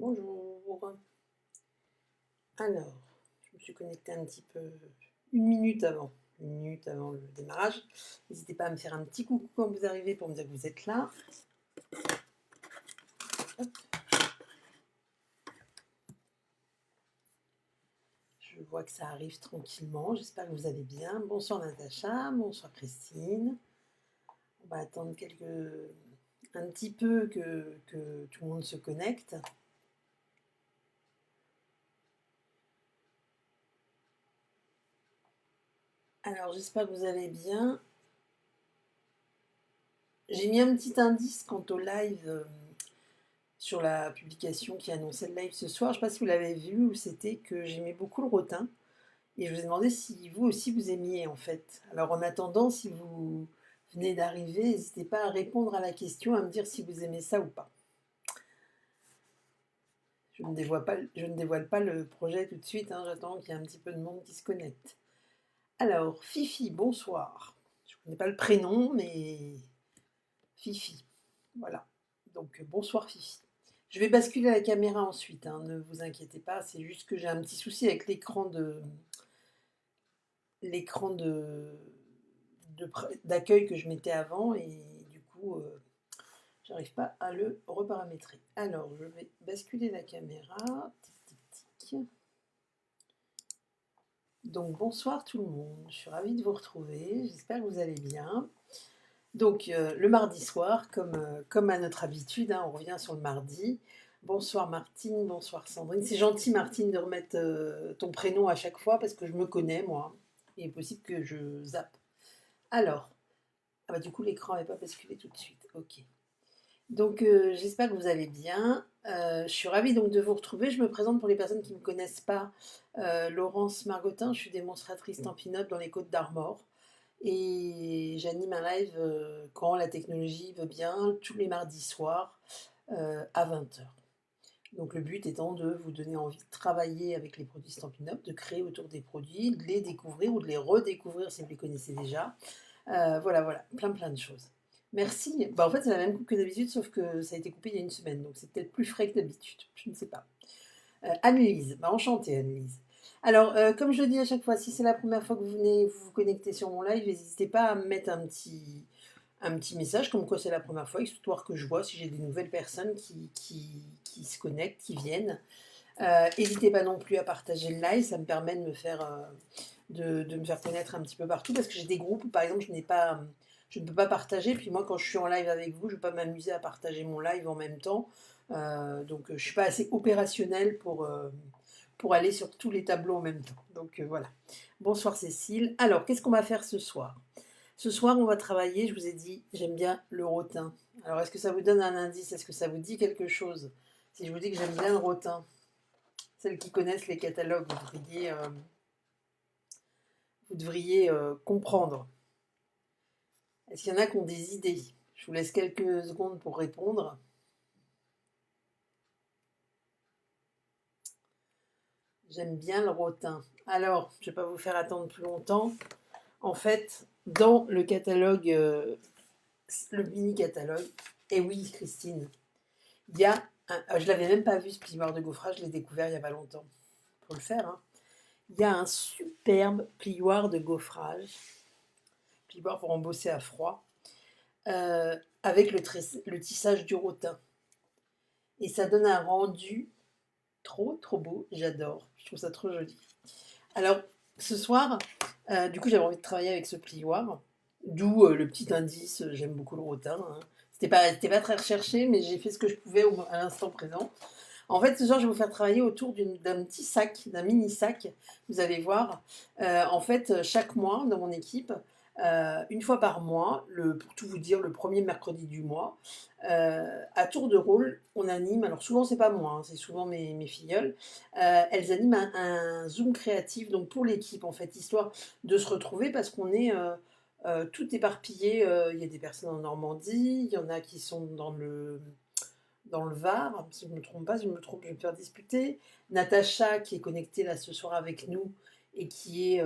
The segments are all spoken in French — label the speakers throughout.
Speaker 1: Bonjour. Alors, je me suis connectée un petit peu une minute avant le démarrage. N'hésitez pas à me faire un petit coucou quand vous arrivez pour me dire que vous êtes là. Hop. Je vois que ça arrive tranquillement. J'espère que vous allez bien. Bonsoir Natacha, bonsoir Christine. On va attendre un petit peu que tout le monde se connecte. Alors, j'espère que vous allez bien. J'ai mis un petit indice quant au live sur la publication qui annonçait le live ce soir. Je ne sais pas si vous l'avez vu, où c'était que j'aimais beaucoup le rotin. Et je vous ai demandé si vous aussi vous aimiez en fait. Alors en attendant, si vous venez d'arriver, n'hésitez pas à répondre à la question, à me dire si vous aimez ça ou pas. Je ne dévoile pas le projet tout de suite, hein, j'attends qu'il y ait un petit peu de monde qui se connecte. Alors, Fifi, bonsoir. Je ne connais pas le prénom, mais Fifi. Voilà. Donc bonsoir Fifi. Je vais basculer la caméra ensuite, hein, ne vous inquiétez pas, c'est juste que j'ai un petit souci avec l'écran d'accueil que je mettais avant et du coup j'arrive pas à le reparamétrer. Alors je vais basculer la caméra. Tic, tic, tic. Donc bonsoir tout le monde, je suis ravie de vous retrouver, j'espère que vous allez bien. Donc le mardi soir, comme à notre habitude, hein, on revient sur le mardi. Bonsoir Martine, bonsoir Sandrine. C'est gentil Martine de remettre ton prénom à chaque fois parce que je me connais moi. Il est possible que je zappe. Alors, ah bah du coup l'écran n'avait pas basculé tout de suite. Ok. Donc j'espère que vous allez bien. Je suis ravie donc de vous retrouver. Je me présente pour les personnes qui ne me connaissent pas. Laurence Margotin, je suis démonstratrice en pin-up dans les Côtes d'Armor. Et j'anime un live quand la technologie veut bien, tous les mardis soirs à 20h. Donc le but étant de vous donner envie de travailler avec les produits Stampin' Up, de créer autour des produits, de les découvrir ou de les redécouvrir si vous les connaissez déjà. Voilà, plein de choses. Merci. Bah, en fait, c'est la même coupe que d'habitude, sauf que ça a été coupé il y a une semaine, donc c'est peut-être plus frais que d'habitude. Je ne sais pas. Anne-Lise, bah, enchantée Anne-Lise. Alors, comme je le dis à chaque fois, si c'est la première fois que vous venez vous connecter sur mon live, n'hésitez pas à me mettre un petit message, comme quoi c'est la première fois, histoire que je vois si j'ai des nouvelles personnes qui se connectent, qui viennent. N'hésitez pas non plus à partager le live, ça me permet de me faire connaître un petit peu partout, parce que j'ai des groupes où par exemple je ne peux pas partager, puis moi quand je suis en live avec vous, je ne peux pas m'amuser à partager mon live en même temps, donc je ne suis pas assez opérationnelle pour aller sur tous les tableaux en même temps. Donc voilà. Bonsoir Cécile. Alors, qu'est-ce qu'on va faire ce soir? Ce soir, on va travailler, je vous ai dit, j'aime bien le rotin. Alors, est-ce que ça vous donne un indice? Est-ce que ça vous dit quelque chose? Si je vous dis que j'aime bien le rotin, celles qui connaissent les catalogues, vous devriez comprendre. Est-ce qu'il y en a qui ont des idées? Je vous laisse quelques secondes pour répondre. J'aime bien le rotin. Alors, je ne vais pas vous faire attendre plus longtemps. En fait, dans le catalogue, le mini-catalogue, et oui, Christine, il y a je ne l'avais même pas vu ce plioir de gaufrage, je l'ai découvert il n'y a pas longtemps. Pour le faire, hein. Il y a un superbe plioir de gaufrage, plioir pour embosser à froid, avec le tissage du rotin. Et ça donne un rendu trop beau, j'adore, je trouve ça trop joli. Alors, ce soir, du coup, j'avais envie de travailler avec ce plioir, d'où le petit indice, j'aime beaucoup le rotin. Hein. C'était pas très recherché, mais j'ai fait ce que je pouvais à l'instant présent. En fait, ce soir, je vais vous faire travailler autour d'un petit sac, d'un mini sac. Vous allez voir. En fait, chaque mois, dans mon équipe, une fois par mois, pour tout vous dire, le premier mercredi du mois, à tour de rôle, on anime. Alors souvent, c'est pas moi, hein, c'est souvent mes filleules. Elles animent un Zoom créatif, donc pour l'équipe, en fait, histoire de se retrouver parce qu'on est tout éparpillé. Il y a des personnes en Normandie, il y en a qui sont dans le Var, si je ne me trompe pas, si je me trompe, je vais me faire disputer. Natacha, qui est connectée là ce soir avec nous et qui est,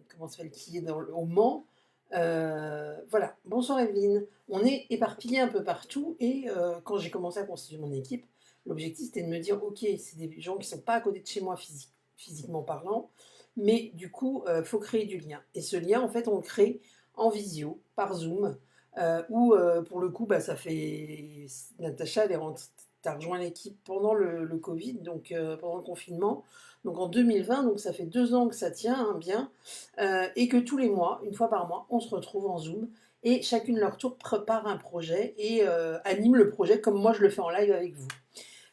Speaker 1: comment s'appelle, qui est au Mans. Voilà, bonsoir Evelyne. On est éparpillés un peu partout et quand j'ai commencé à constituer mon équipe, L'objectif, c'était de me dire, ok, c'est des gens qui ne sont pas à côté de chez moi physiquement parlant, mais du coup, il faut créer du lien. Et ce lien, en fait, on le crée en visio, par Zoom, où, pour le coup, bah, ça fait... Natacha, t'as rejoint l'équipe pendant le Covid, donc pendant le confinement, donc en 2020, donc ça fait 2 ans que ça tient hein, bien, et que tous les mois, une fois par mois, on se retrouve en Zoom, et chacune leur tour prépare un projet et anime le projet comme moi je le fais en live avec vous.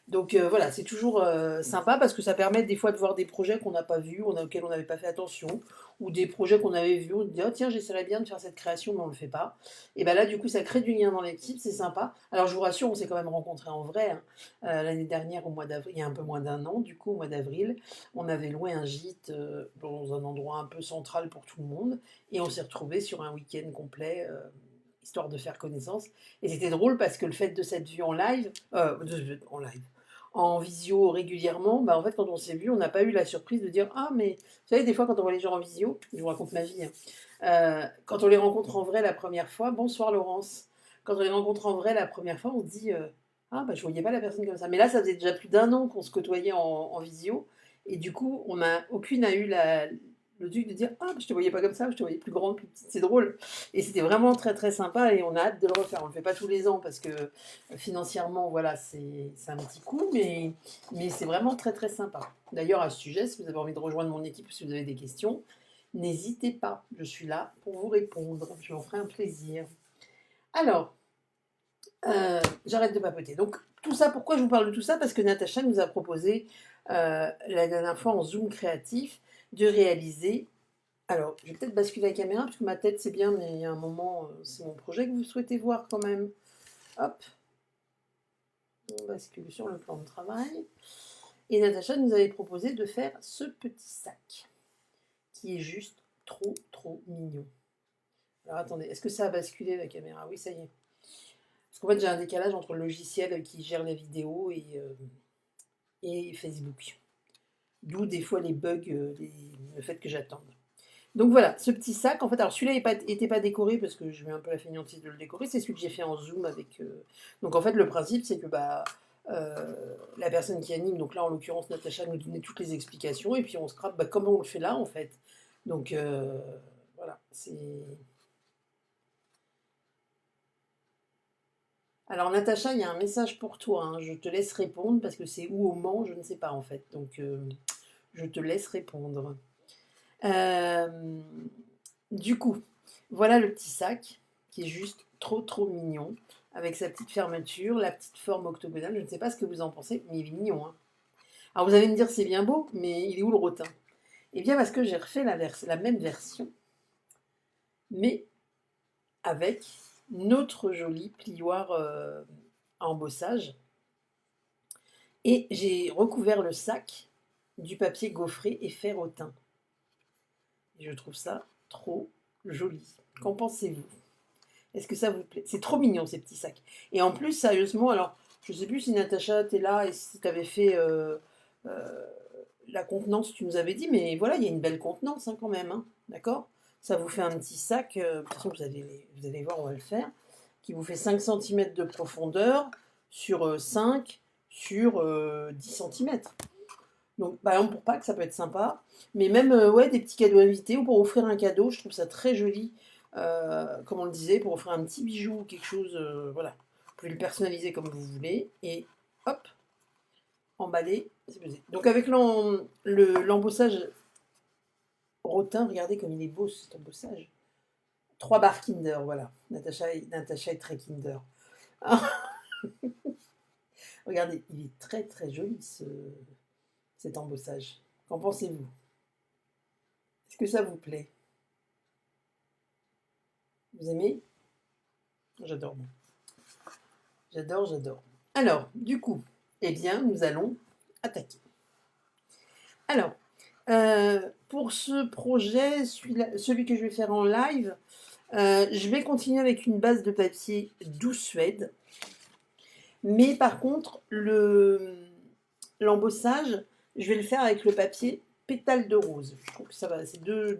Speaker 1: Donc voilà, c'est toujours sympa parce que ça permet des fois de voir des projets qu'on n'a pas vus, auxquels on n'avait pas fait attention, ou des projets qu'on avait vus, on se dit oh, tiens, j'essaierais bien de faire cette création, mais on ne le fait pas. Et bien là, du coup, ça crée du lien dans l'équipe, c'est sympa. Alors je vous rassure, on s'est quand même rencontrés en vrai. Hein. L'année dernière, au mois d'avril, il y a un peu moins d'1 an, du coup, au mois d'avril, on avait loué un gîte dans un endroit un peu central pour tout le monde, et on s'est retrouvés sur un week-end complet. Histoire de faire connaissance. Et c'était drôle parce que le fait de s'être vu en live, en visio régulièrement, bah en fait, quand on s'est vu, on n'a pas eu la surprise de dire ah, mais vous savez, des fois, quand on voit les gens en visio, je vous raconte ma vie, hein, quand on les rencontre en vrai la première fois, bonsoir Laurence, quand on les rencontre en vrai la première fois, on se dit ah, bah je voyais pas la personne comme ça. Mais là, ça faisait déjà plus d'1 an qu'on se côtoyait en visio, et du coup, aucune a eu le truc de dire ah, je te voyais pas comme ça, je te voyais plus grande, plus petite, c'est drôle. Et c'était vraiment très très sympa et on a hâte de le refaire. On ne le fait pas tous les ans parce que financièrement, voilà, c'est un petit coup, mais c'est vraiment très très sympa. D'ailleurs, à ce sujet, si vous avez envie de rejoindre mon équipe, si vous avez des questions, n'hésitez pas. Je suis là pour vous répondre. Je m'en ferai un plaisir. Alors, j'arrête de papoter. Donc, tout ça, pourquoi je vous parle de tout ça? Parce que Natacha nous a proposé la dernière fois en Zoom créatif de réaliser. Alors, je vais peut-être basculer la caméra parce que ma tête c'est bien, mais il y a un moment, c'est mon projet que vous souhaitez voir quand même. Hop, on bascule sur le plan de travail. Et Natacha nous avait proposé de faire ce petit sac qui est juste trop trop mignon. Alors attendez, est-ce que ça a basculé la caméra? Oui, ça y est. Parce qu'en fait, j'ai un décalage entre le logiciel qui gère les vidéos et Facebook. D'où des fois les bugs, le fait que j'attende. Donc voilà, ce petit sac, en fait, alors celui-là n'était pas décoré parce que je mets un peu la fainéantise de le décorer, c'est celui que j'ai fait en zoom avec. Donc en fait, le principe, c'est que bah, la personne qui anime, donc là en l'occurrence Natacha, nous donnait toutes les explications et puis on scrape bah, comme on le fait là en fait. Donc voilà, c'est. Alors Natacha, il y a un message pour toi, hein. Je te laisse répondre parce que c'est où au Mans, je ne sais pas en fait. Donc je te laisse répondre. Euh, Du coup, voilà le petit sac qui est juste trop trop mignon avec sa petite fermeture, la petite forme octogonale. Je ne sais pas ce que vous en pensez, mais il est mignon. Hein. Alors vous allez me dire c'est bien beau, mais il est où le rotin? Eh bien parce que j'ai refait la même version, mais avec notre joli plioir à embossage. Et j'ai recouvert le sac du papier gaufré et fer au thym. Et je trouve ça trop joli. Qu'en pensez-vous? Est-ce que ça vous plaît? C'est trop mignon ces petits sacs. Et en plus, sérieusement, alors, je ne sais plus si Natacha, t'es là et si tu avais fait euh, la contenance, tu nous avais dit, mais voilà, il y a une belle contenance hein, quand même. Hein, d'accord? Ça vous fait un petit sac, de toute façon, vous allez voir, on va le faire, qui vous fait 5 cm de profondeur sur 5 sur 10 cm. Donc, par exemple, pour Pâques, ça peut être sympa. Mais même, ouais, des petits cadeaux invités ou pour offrir un cadeau, je trouve ça très joli. Comme on le disait, pour offrir un petit bijou ou quelque chose, voilà. Vous pouvez le personnaliser comme vous voulez. Et hop, emballé, c'est pesé. Donc, avec l'embossage rotin, regardez comme il est beau cet embossage. 3 barres Kinder, voilà. Natacha est très Kinder. Regardez, il est très très joli cet embossage. Qu'en pensez-vous? Est-ce que ça vous plaît? Vous aimez? J'adore. J'adore, j'adore. Alors, du coup, eh bien, nous allons attaquer. Alors, pour ce projet, celui que je vais faire en live, je vais continuer avec une base de papier Douce Suède. Mais par contre, l'embossage, je vais le faire avec le papier pétale de rose. Je trouve que ça va, c'est deux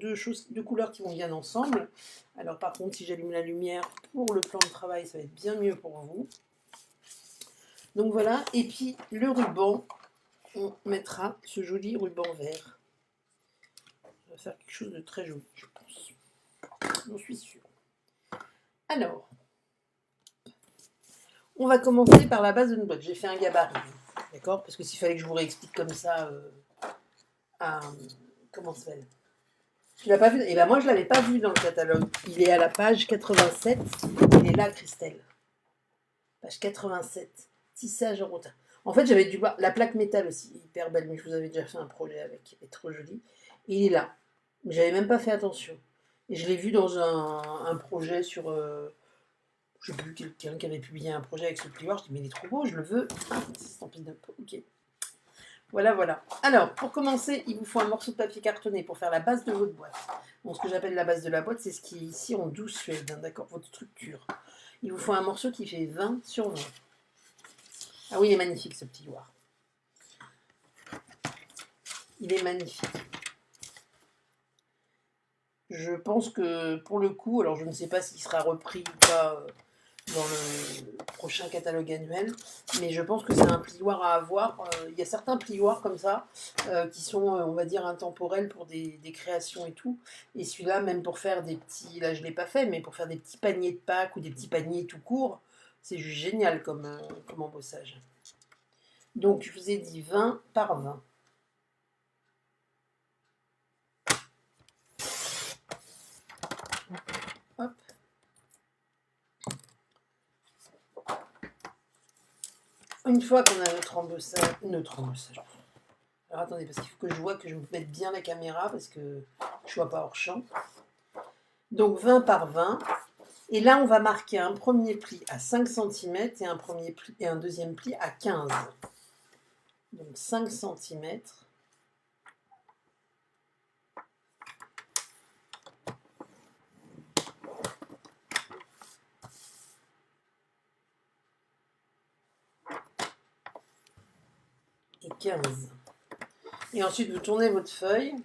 Speaker 1: couleurs qui vont bien ensemble. Alors par contre, si j'allume la lumière pour le plan de travail, ça va être bien mieux pour vous. Donc voilà, et puis le ruban, on mettra ce joli ruban vert. On va faire quelque chose de très joli, je pense. J'en suis sûre. Alors, on va commencer par la base de notre boîte. J'ai fait un gabarit, d'accord? Parce que s'il fallait que je vous réexplique comme ça, comment ça s'appelle? Tu l'as pas vu? Eh ben moi, je ne l'avais pas vu dans le catalogue. Il est à la page 87. Il est là, Christelle. Page 87. Tissage en rotin. En fait, j'avais dû voir la plaque métal aussi, hyper belle, mais je vous avais déjà fait un projet avec. Elle est trop jolie. Et il est là. Mais j'avais même pas fait attention. Et je l'ai vu dans un projet sur. Je sais plus, quelqu'un qui avait publié un projet avec ce plioir. Je dis, mais il est trop beau, je le veux. Ah, c'est Stampin' Up. Ok. Voilà, voilà. Alors, pour commencer, il vous faut un morceau de papier cartonné pour faire la base de votre boîte. Bon, ce que j'appelle la base de la boîte, c'est ce qui est ici en 12 suède, hein, d'accord, votre structure. Il vous faut un morceau qui fait 20 sur 20. Ah oui, il est magnifique ce petit plioir. Il est magnifique. Je pense que pour le coup, alors je ne sais pas s'il sera repris ou pas dans le prochain catalogue annuel, mais je pense que c'est un plioir à avoir. Il y a certains plioirs comme ça qui sont, on va dire, intemporels pour des créations et tout. Et celui-là, même pour faire des petits, là je ne l'ai pas fait, mais pour faire des petits paniers de Pâques ou des petits paniers tout court, c'est juste génial comme embossage. Donc je vous ai dit 20 par 20. Hop. Une fois qu'on a notre embossage, alors attendez, parce qu'il faut que je vois que je me mette bien la caméra, parce que je ne vois pas hors champ. Donc 20 par 20. Et là, on va marquer un premier pli à 5 cm et un deuxième pli à 15. Donc 5 cm. Et 15. Et ensuite, vous tournez votre feuille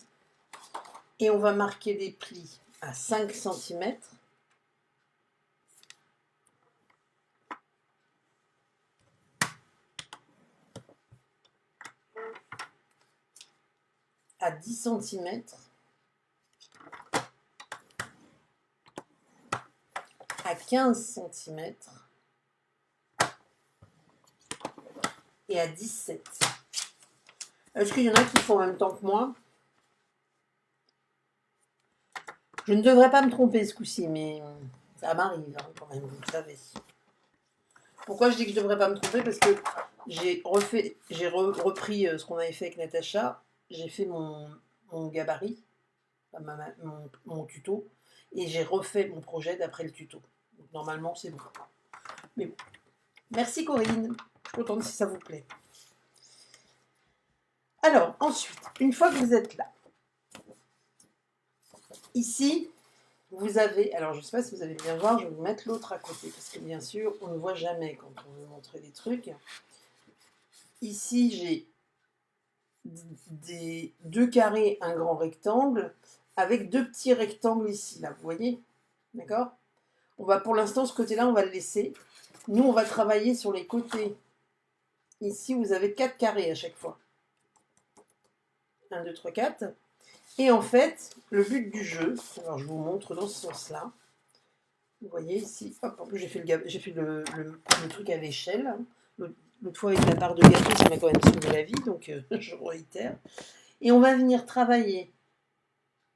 Speaker 1: et on va marquer des plis à 5 cm. À 10 cm. À 15 cm. Et à 17. Est-ce qu'il y en a qui font en même temps que moi? Je ne devrais pas me tromper ce coup-ci, mais ça m'arrive hein, quand même, vous le savez. Pourquoi je dis que je ne devrais pas me tromper? Parce que j'ai repris ce qu'on avait fait avec Natacha. J'ai fait mon gabarit, mon tuto, et j'ai refait mon projet d'après le tuto. Donc, normalement, c'est bon. Mais bon. Merci Corinne. Je suis contente si ça vous plaît. Alors, ensuite, une fois que vous êtes là, ici, vous avez, alors je ne sais pas si vous allez bien voir, je vais vous mettre l'autre à côté, parce que bien sûr, on ne voit jamais quand on veut montrer des trucs. Ici, j'ai des 2 carrés, un grand rectangle, avec 2 petits rectangles ici, là, vous voyez? D'accord? On va, pour l'instant, ce côté-là, on va le laisser. Nous, on va travailler sur les côtés. Ici, vous avez 4 carrés à chaque fois. 1, 2, 3, 4. Et en fait, le but du jeu, alors je vous montre dans ce sens-là. Vous voyez ici, hop, en plus j'ai fait le truc à l'échelle. L'autre fois avec la part de gâteau, ça m'a quand même sauvé la vie, donc je réitère. Et on va venir travailler,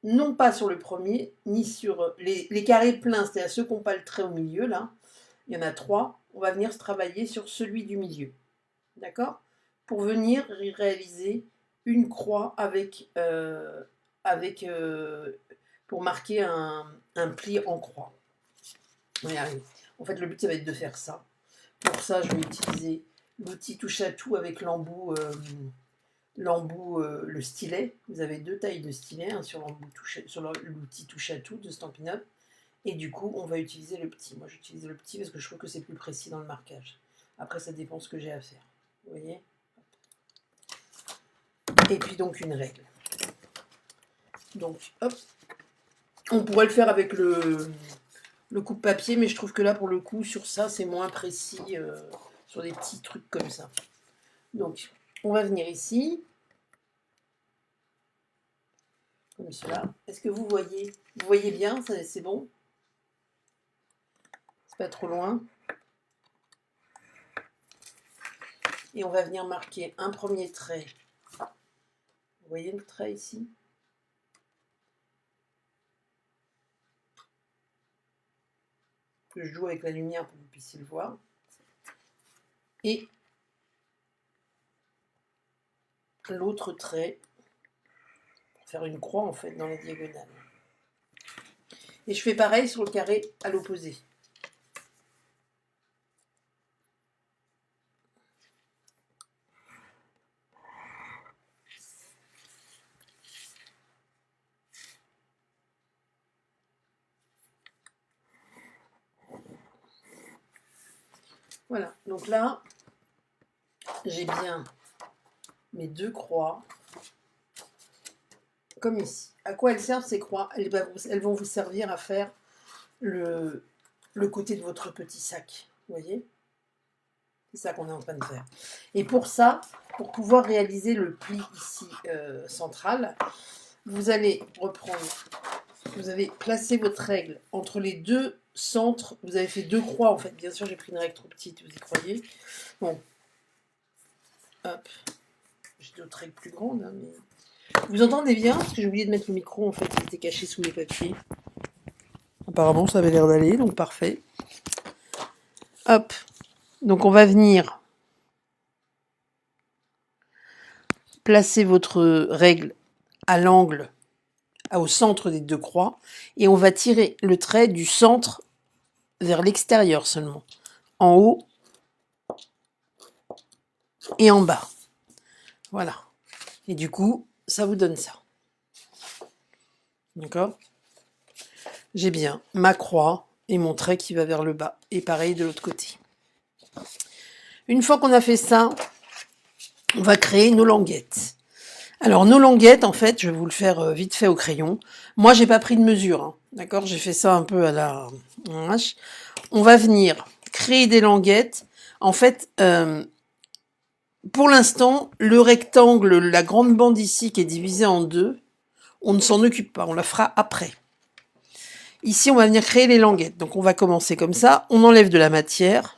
Speaker 1: non pas sur le premier, ni sur les carrés pleins, c'est-à-dire ceux qui n'ont pas le trait au milieu, là. Il y en a 3. On va venir se travailler sur celui du milieu. D'accord? Pour venir réaliser une croix pour marquer un pli en croix. On y arrive. En fait, le but, ça va être de faire ça. Pour ça, je vais utiliser l'outil touche à tout avec l'embout, le stylet. Vous avez 2 tailles de stylet, hein, sur l'outil touche à tout de Stampin' Up. Et du coup, on va utiliser le petit. Moi, j'utilise le petit parce que je trouve que c'est plus précis dans le marquage. Après, ça dépend ce que j'ai à faire. Vous voyez? Et puis donc une règle. Donc, hop. On pourrait le faire avec le coupe-papier, mais je trouve que là, pour le coup, sur ça, c'est moins précis. sur des petits trucs comme ça. Donc, on va venir ici, comme cela. Est-ce que vous voyez? Vous voyez bien, c'est bon? C'est pas trop loin. Et on va venir marquer un premier trait. Vous voyez le trait ici? Que je joue avec la lumière pour que vous puissiez le voir. Et l'autre trait, pour faire une croix en fait dans la diagonale. Et je fais pareil sur le carré à l'opposé. Voilà, donc là, j'ai bien mes deux croix, comme ici. À quoi elles servent ces croix? Elles vont vous servir à faire le côté de votre petit sac, vous voyez? C'est ça qu'on est en train de faire. Et pour ça, pour pouvoir réaliser le pli ici central, vous allez reprendre, vous avez placé votre règle entre les deux centres, vous avez fait deux croix en fait, bien sûr j'ai pris une règle trop petite, vous y croyez. Bon, hop, j'ai d'autres règles plus grandes, hein, mais... Vous entendez bien? Parce que j'ai oublié de mettre le micro, en fait, il était caché sous les papiers. Apparemment, ça avait l'air d'aller, donc parfait. Hop, donc on va venir placer votre règle à l'angle, au centre des deux croix, et on va tirer le trait du centre vers l'extérieur seulement, en haut et en bas. Voilà. Et du coup, ça vous donne ça. D'accord? J'ai bien ma croix et mon trait qui va vers le bas. Et pareil de l'autre côté. Une fois qu'on a fait ça, on va créer nos languettes. Alors, nos languettes, en fait, je vais vous le faire vite fait au crayon. Moi, j'ai pas pris de mesure, hein, d'accord? J'ai fait ça un peu à la hache. On va venir créer des languettes. En fait, pour l'instant, le rectangle, la grande bande ici qui est divisée en deux, on ne s'en occupe pas, on la fera après. Ici, on va venir créer les languettes. Donc, on va commencer comme ça. On enlève de la matière.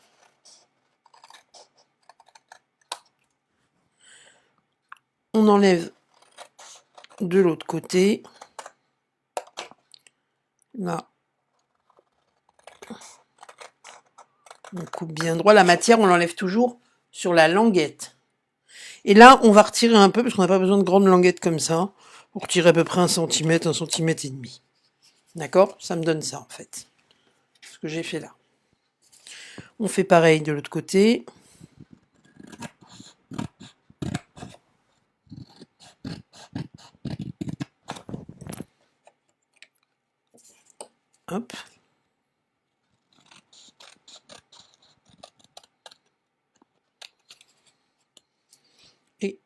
Speaker 1: On enlève de l'autre côté. Là. On coupe bien droit. La matière, on l'enlève toujours sur la languette. Et là, on va retirer un peu, parce qu'on n'a pas besoin de grandes languettes comme ça. On retire à peu près 1 cm, 1 cm et demi. D'accord? Ça me donne ça, en fait. Ce que j'ai fait là. On fait pareil de l'autre côté. Hop. Et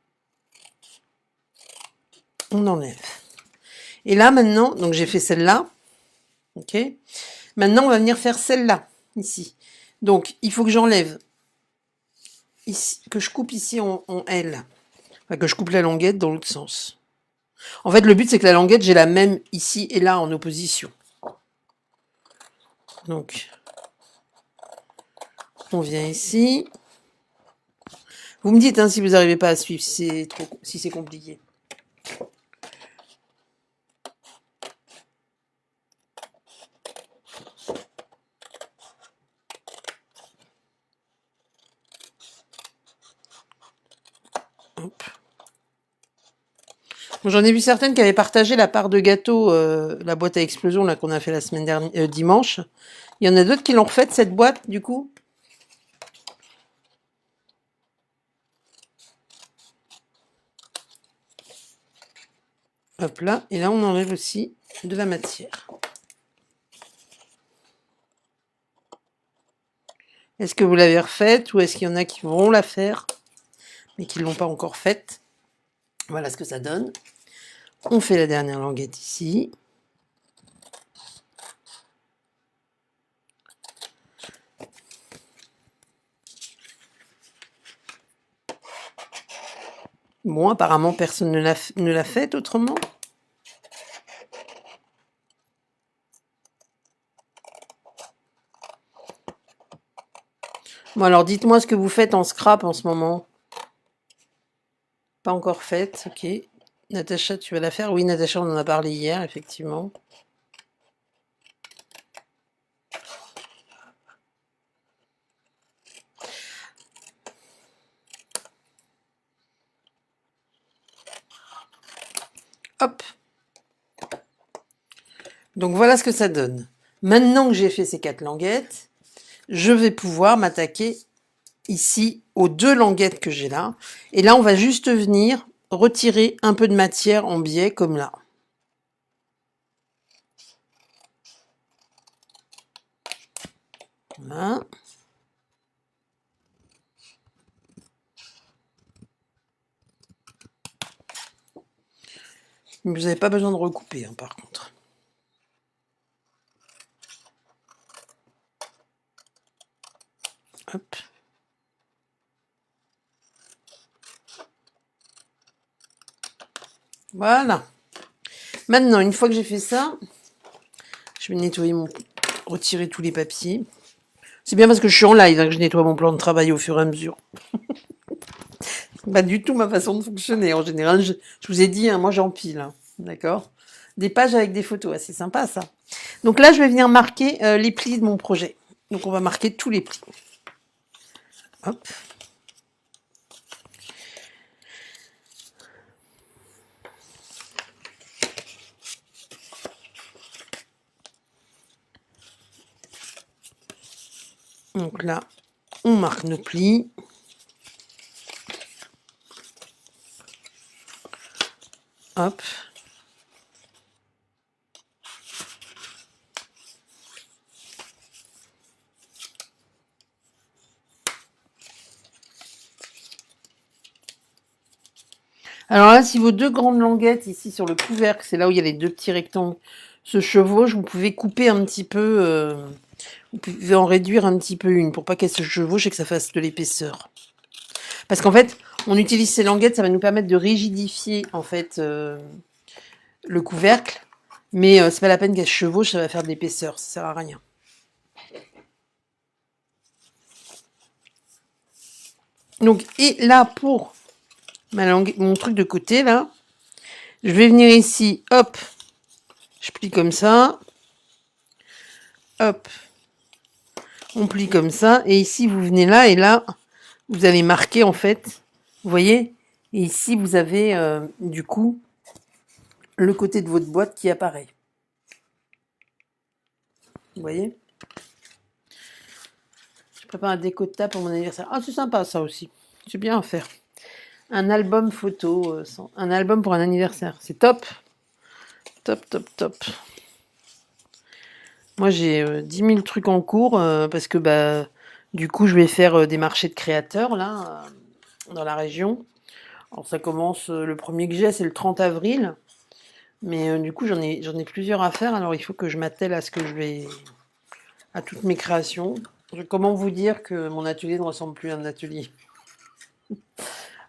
Speaker 1: on enlève. Et là, maintenant, donc j'ai fait celle-là. Ok? Maintenant, on va venir faire celle-là, ici. Donc, il faut que j'enlève, ici, que je coupe ici en L. Enfin, que je coupe la languette dans l'autre sens. En fait, le but, c'est que la languette, j'ai la même ici et là en opposition. Donc, on vient ici. Vous me dites hein, si vous n'arrivez pas à suivre, si c'est compliqué. J'en ai vu certaines qui avaient partagé la part de gâteau, la boîte à explosion là qu'on a fait la semaine dernière, dimanche. Il y en a d'autres qui l'ont refaite cette boîte du coup. Hop là, et là on enlève aussi de la matière. Est-ce que vous l'avez refaite ou est-ce qu'il y en a qui vont la faire mais qui ne l'ont pas encore faite? Voilà ce que ça donne. On fait la dernière languette ici. Bon, apparemment, personne ne l'a fait autrement. Bon, alors dites-moi ce que vous faites en scrap en ce moment. Pas encore faite, ok. Natacha, tu vas la faire? Oui, Natacha, on en a parlé hier, effectivement. Hop. Donc voilà ce que ça donne. Maintenant que j'ai fait ces 4 languettes, je vais pouvoir m'attaquer ici aux 2 languettes que j'ai là. Et là, on va juste venir retirer un peu de matière en biais, comme là. Voilà. Mais vous n'avez pas besoin de recouper, hein, par contre. Hop. Voilà. Maintenant, une fois que j'ai fait ça, je vais nettoyer retirer tous les papiers. C'est bien parce que je suis en live hein, que je nettoie mon plan de travail au fur et à mesure. Pas du tout ma façon de fonctionner. En général, je vous ai dit, hein, moi j'empile. Hein, d'accord? Des pages avec des photos, c'est sympa ça. Donc là, je vais venir marquer les plis de mon projet. Donc on va marquer tous les plis. Hop. Donc là, on marque nos plis. Hop. Alors là, si vos 2 grandes languettes ici sur le couvercle, c'est là où il y a les 2 petits rectangles, se chevauchent, vous pouvez couper un petit peu, vous pouvez en réduire un petit peu une pour pas qu'elle se chevauche et que ça fasse de l'épaisseur. Parce qu'en fait, on utilise ces languettes, ça va nous permettre de rigidifier en fait le couvercle, mais c'est pas la peine qu'elle se chevauche, ça va faire de l'épaisseur, ça sert à rien. Donc, et là, pour mon truc de côté, là, je vais venir ici, hop, je plie comme ça, hop, on plie comme ça, et ici, vous venez là, et là, vous allez marquer, en fait, vous voyez, et ici, vous avez, du coup, le côté de votre boîte qui apparaît. Vous voyez? Je prépare un déco de table pour mon anniversaire. Ah, c'est sympa, ça aussi. C'est bien à faire. Un album photo, un album pour un anniversaire. C'est top. Top, top, top. Moi, j'ai 10 000 trucs en cours parce que, bah, du coup, je vais faire des marchés de créateurs, là, dans la région. Alors, ça commence, le premier que j'ai, c'est le 30 avril. Mais du coup, j'en ai plusieurs à faire. Alors, il faut que je m'attelle à ce que je vais... à toutes mes créations. Comment vous dire que mon atelier ne ressemble plus à un atelier?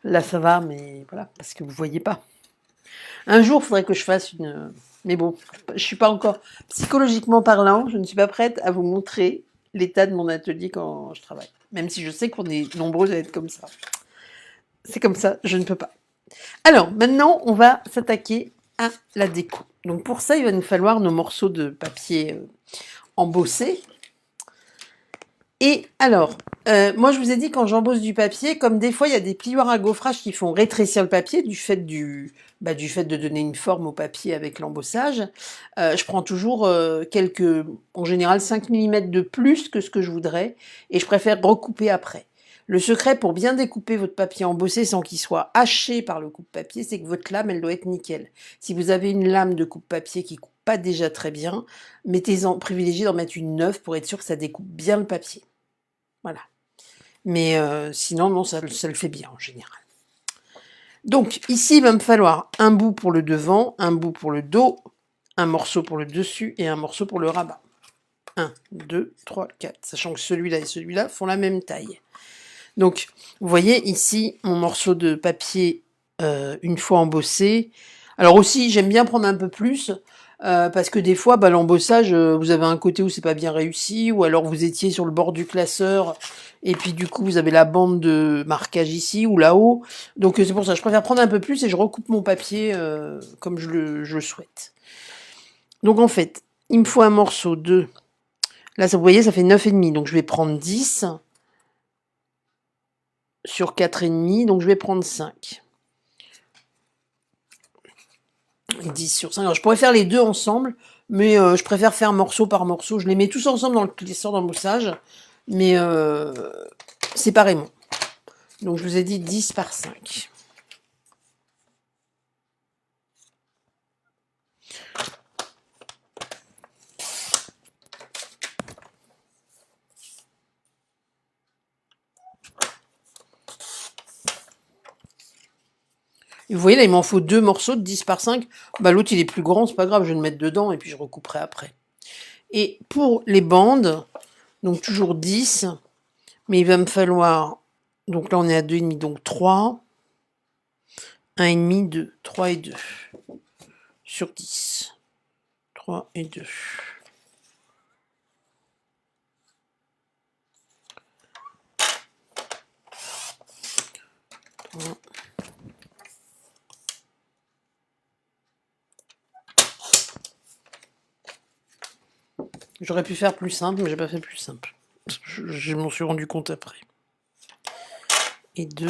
Speaker 1: Là, ça va, mais voilà, parce que vous voyez pas. Un jour, il faudrait que je fasse une... Mais bon, je suis pas encore... Psychologiquement parlant, je ne suis pas prête à vous montrer l'état de mon atelier quand je travaille. Même si je sais qu'on est nombreux à être comme ça. C'est comme ça, je ne peux pas. Alors, maintenant, on va s'attaquer à la déco. Donc pour ça, il va nous falloir nos morceaux de papier embossés. Et alors, moi je vous ai dit quand j'embosse du papier, comme des fois il y a des plioirs à gaufrage qui font rétrécir le papier du fait de donner une forme au papier avec l'embossage, je prends toujours en général 5 mm de plus que ce que je voudrais, et je préfère recouper après. Le secret pour bien découper votre papier embossé sans qu'il soit haché par le coupe-papier, c'est que votre lame, elle doit être nickel. Si vous avez une lame de coupe-papier qui coupe pas déjà très bien, privilégiez d'en mettre une neuve pour être sûr que ça découpe bien le papier. Voilà. Mais sinon, non, ça le fait bien en général. Donc, ici, il va me falloir un bout pour le devant, un bout pour le dos, un morceau pour le dessus et un morceau pour le rabat. 1, 2, 3, 4. Sachant que celui-là et celui-là font la même taille. Donc, vous voyez ici mon morceau de papier une fois embossé. Alors aussi, j'aime bien prendre un peu plus, parce que des fois, bah, l'embossage, vous avez un côté où c'est pas bien réussi, ou alors vous étiez sur le bord du classeur, et puis du coup, vous avez la bande de marquage ici ou là-haut. Donc c'est pour ça, je préfère prendre un peu plus et je recoupe mon papier comme je le souhaite. Donc en fait, il me faut un morceau de... Là, vous voyez, ça fait 9,5, donc je vais prendre 10 sur 4,5, donc je vais prendre 5. 10 sur 5. Alors, je pourrais faire les deux ensemble, mais je préfère faire morceau par morceau. Je les mets tous ensemble dans le classeur d'embossage, mais séparément. Donc, je vous ai dit 10 par 5. Et vous voyez, là, il m'en faut deux morceaux de 10 par 5. Bah, l'autre, il est plus grand, c'est pas grave, je vais le mettre dedans et puis je recouperai après. Et pour les bandes, donc toujours 10, mais il va me falloir, donc là, on est à 2,5, donc 3, 1,5, 2, 3 et 2 sur 10. 3 et 2. Voilà. J'aurais pu faire plus simple, mais j'ai pas fait plus simple. Je m'en suis rendu compte après. Et 2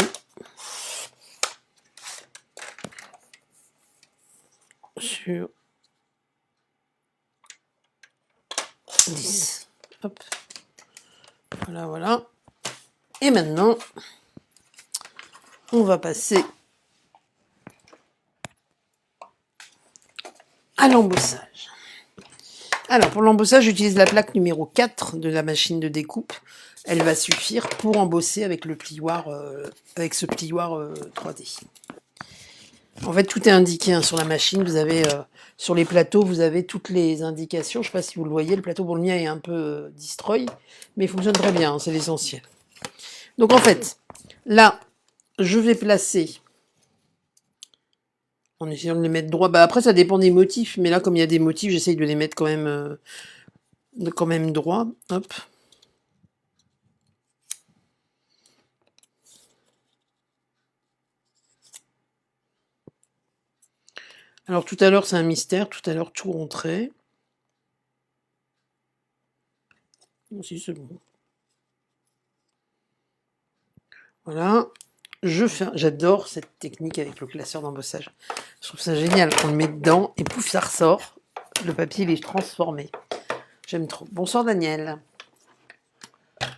Speaker 1: sur 10. Hop. Voilà, voilà. Et maintenant, on va passer à l'embossage. Alors, pour l'embossage, j'utilise la plaque numéro 4 de la machine de découpe. Elle va suffire pour embosser avec le plioir, avec ce plioir 3D. En fait, tout est indiqué sur la machine. Vous avez sur les plateaux, vous avez toutes les indications. Je ne sais pas si vous le voyez. Le plateau pour le mien est un peu destroy, mais il fonctionne très bien. C'est l'essentiel. Donc en fait, là, je vais placer, en essayant de les mettre droit. Bah après, ça dépend des motifs, mais là, comme il y a des motifs, j'essaye de les mettre quand même droit. Hop. Alors tout à l'heure, c'est un mystère. Tout à l'heure, tout rentrait. Si, c'est bon. Voilà. J'adore cette technique avec le classeur d'embossage. Je trouve ça génial. On le met dedans et pouf, ça ressort. Le papier, il est transformé. J'aime trop. Bonsoir Daniel.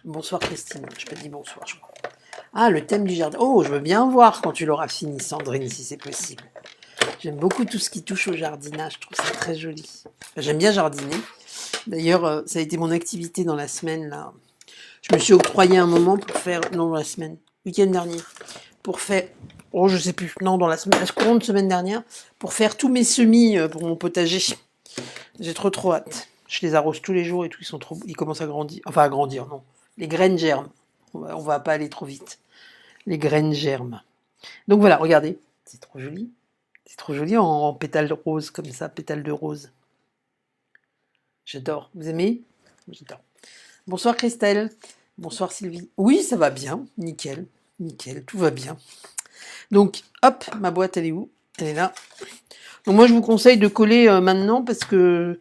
Speaker 1: Bonsoir Christine. Je peux dire bonsoir, je crois. Ah, le thème du jardin. Oh, je veux bien voir quand tu l'auras fini, Sandrine, si c'est possible. J'aime beaucoup tout ce qui touche au jardinage. Je trouve ça très joli. Enfin, j'aime bien jardiner. D'ailleurs, ça a été mon activité dans la semaine, là. Je me suis octroyé un moment pour faire... Non, dans la semaine. Week-end dernier. Pour faire... Oh, je sais plus. Non, dans la semaine... La courante semaine dernière. Pour faire tous mes semis pour mon potager. J'ai trop hâte. Je les arrose tous les jours et tout. Ils commencent à grandir. Enfin, à grandir, non. Les graines germent. On va pas aller trop vite. Les graines germent. Donc voilà, regardez. C'est trop joli. C'est trop joli en pétales rose, comme ça, pétales de rose. J'adore. Vous aimez? J'adore. Bonsoir Christelle. Bonsoir Sylvie. Oui, ça va bien. Nickel. Nickel. Tout va bien. Donc, hop, ma boîte, elle est où? Elle est là. Donc moi, je vous conseille de coller maintenant parce que